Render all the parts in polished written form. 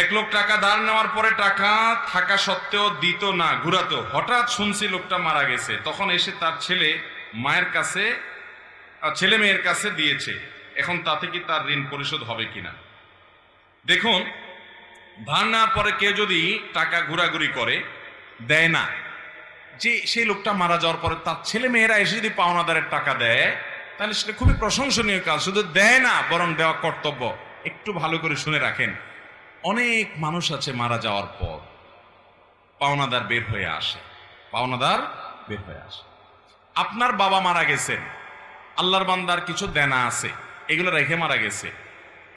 এক লোক টাকা ধার নেওয়ার পরে টাকা থাকা সত্ত্বেও দিত না, ঘুরাতো। হঠাৎ শুনছি লোকটা মারা গেছে, তখন এসে তার ছেলে মেয়ের কাছে দিয়েছে। এখন তাতে কি তার ঋণ পরিশোধ হবে কিনা? দেখুন, ধার নেওয়ার পরে কেউ যদি টাকা ঘোরাঘুরি করে, দেয় না, যে সেই লোকটা মারা যাওয়ার পরে তার ছেলে মেয়েরা এসে যদি পাওনাদারের টাকা দেয়, তাহলে সেটা খুবই প্রশংসনীয় কাজ। শুধু দেয় না, বরং দেওয়া কর্তব্য। একটু ভালো করে শুনে রাখেন, অনেক মানুষ আছে মারা যাওয়ার পর পাওনাদার বের হয়ে আসে। আপনার বাবা মারা গেছেন, আল্লাহর বান্দার কিছু দেনা আছে, এগুলো রেখে মারা গেছে।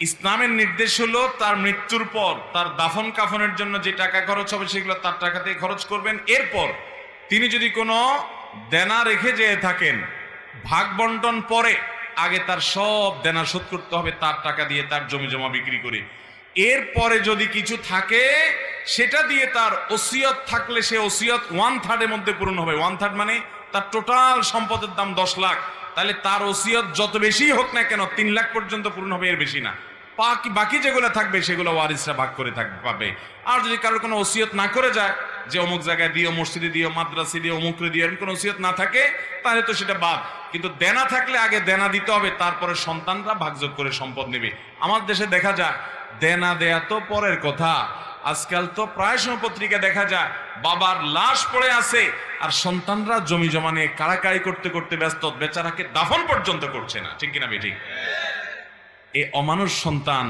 ইসলামের নির্দেশ হলো তার মৃত্যুর পর তার দাফন কাফনের জন্য যে টাকা খরচ হবে সেগুলো তার টাকা দিয়ে খরচ করবেন। এরপর তিনি যদি কোনো দেনা রেখে যেয়ে থাকেন, ভাগ বন্টন পরে আগে তার সব দেনা শোধ করতে হবে তার টাকা দিয়ে, তার জমি জমা বিক্রি করে। এরপরে যদি কিছু থাকে সেটা দিয়ে তার ওসিয়ত থাকলে সে ওসিয়ত 1/3 মধ্যে পূরণ হবে। 1/3 মানে তার টোটাল সম্পদের দাম 10 লাখ, তাহলে তার ওসিয়ত যত বেশি হোক না কেন 3 লাখ পর্যন্ত পূরণ হবে, এর বেশি না। বাকি যেগুলো থাকবে সেগুলো ওয়ারিসরা ভাগ করে পাবে। আর যদি কারোর কোনো ওসিয়ত না করে যায়, যে অমুক জায়গায় দিও, মসজিদে দিও, মাদ্রাসে দিও, অমুকরে দিও, এরকম কোনো ওসিয়ত না থাকে, তাহলে তো সেটা বাদ। কিন্তু দেনা থাকলে আগে দেনা দিতে হবে, তারপরে সন্তানরা ভাগযোগ করে সম্পদ নেবে। আমার দেশে দেখা যায় দেনা দেয়া তো পরের কথা, আজকাল তো প্রায় সময় পত্রিকা দেখা যায় বাবার লাশ পড়ে আছে আর সন্তানরা জমি জমা নিয়ে কাড়াকাড়ি করতে করতে ব্যস্ত, বেচারাকে দাফন পর্যন্ত করছে না। ঠিক কিনা বেঠিক? এই অমানুষ সন্তান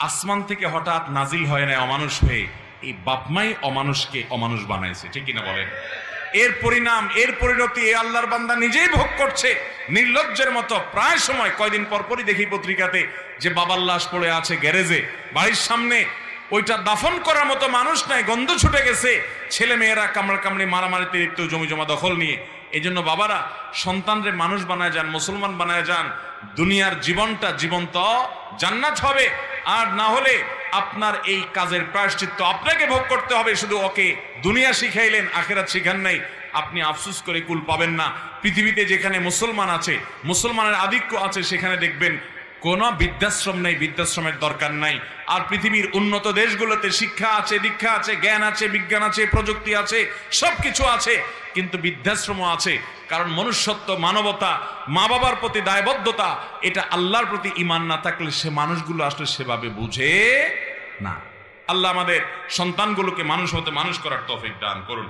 আসমান থেকে হঠাৎ নাজিল হয় না অমানুষ হয়ে, এই বাপমাই অমানুষকে অমানুষ বানাইছে। ঠিক কিনা বলেন? এর পরিণাম, এর পরিণতি এই আল্লাহর বান্দা নিজেই ভোগ করছে নির্লজ্জের মতো। প্রায় সময় কয়দিন পরপরই দেখি পত্রিকাতে যে বাবার লাশ পড়ে আছে গ্যারেজে, বাড়ির সামনে, ওইটা দাফন করার মতো মানুষ নাই, গন্ধ ছুটে গেছে, ছেলে মেয়েরা কামড়াকামড়ি মারামারিতে লিপ্ত, জমি জমা দখল নিয়ে। এই জন্য বাবারা সন্তানরে মানুষ বানায় যান, মুসলমান বানায় যান, দুনিয়ার জীবনটা জীবন্ত জান্নাত হবে। আর না হলে আপনার এই কাজের প্রায়শ্চিত্ত আপনাকে ভোগ করতে হবে। শুধু ওকে দুনিয়া শিখাইলেন, আখিরাত শিখান নাই, আপনি আফসোস করে কুল পাবেন না। পৃথিবীতে যেখানে মুসলমান আছে, মুসলমানের আধিক্য আছে, সেখানে দেখবেন কোনো বৃদ্ধাশ্রম নেই, বৃদ্ধাশ্রমের দরকার নাই। আর পৃথিবীর উন্নত দেশগুলোতে শিক্ষা আছে, দীক্ষা আছে, জ্ঞান আছে, বিজ্ঞান আছে, প্রযুক্তি আছে, সবকিছু আছে, কিন্তু বৃদ্ধাশ্রমও আছে। কারণ মনুষ্যত্ব, মানবতা, মা বাবার প্রতি দায়বদ্ধতা, এটা আল্লাহর প্রতি ঈমান না থাকলে সে মানুষগুলো আসলে সেভাবে বুঝে না। আল্লাহ আমাদের সন্তানগুলোকে মানুষ হতে মানুষ করার তৌফিক দান করুন।